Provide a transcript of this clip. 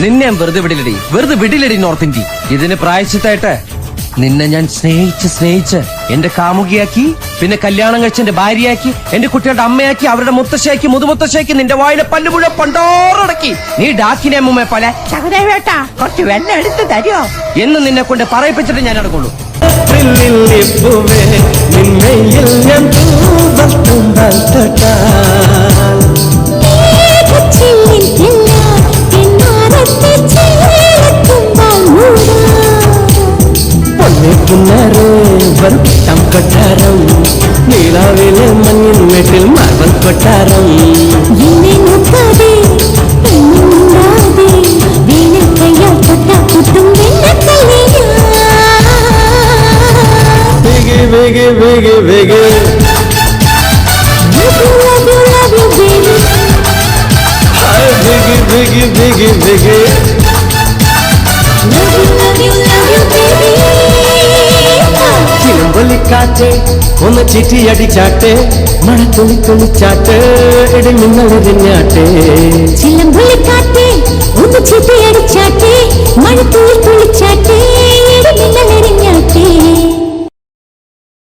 നിന്നെ വെറുതെ വിടില്ലടി north India. ഇതിന് പ്രായശ്ചിത്തായിട്ട് നിന്നെ ഞാൻ സ്നേഹിച്ച് എന്റെ കാമുകിയാക്കി, പിന്നെ കല്യാണം കഴിച്ച് എന്റെ ഭാര്യയാക്കി, എന്റെ കുട്ടികളുടെ അമ്മയാക്കി, അവരുടെ മുത്തശ്ശിയാക്കി, മുതുമുത്തശ്ശിയാക്കി, നിന്റെ വായിലെ പല്ലുപുഴ പണ്ടോറടക്കി. നീ ഡാക്കിനെ അമ്മൂമ്മയെ പോലെ ചകരവേട്ടാ കുറച്ച് വെള്ളം എടുത്ത് തരുമോ എന്ന് നിന്നെ കൊണ്ട് പറയിപ്പിച്ചിട്ട് ഞാൻ നടക്കുള്ളൂ. വട്ടം കൊട്ടാരം നീളാവിലെ മഞ്ഞിൻ വീട്ടിൽ മാർബൽ കൊട്ടാരം. വേഗേ വേഗേ വേഗേ വേഗേ വേഗേ വേഗേ ചിലമ്പൊലിക്കാറ്റ് ഒന്ന് ചീറ്റിയടിച്ചാട്ടെ, മഴ തുളിച്ചാട്ട്, ഇടിമിന്നലെറിഞ്ഞാട്ടെ. ചിലമ്പൊലിക്കാറ്റ് ഒന്ന് ചീറ്റിയടിച്ചാട്ടെ,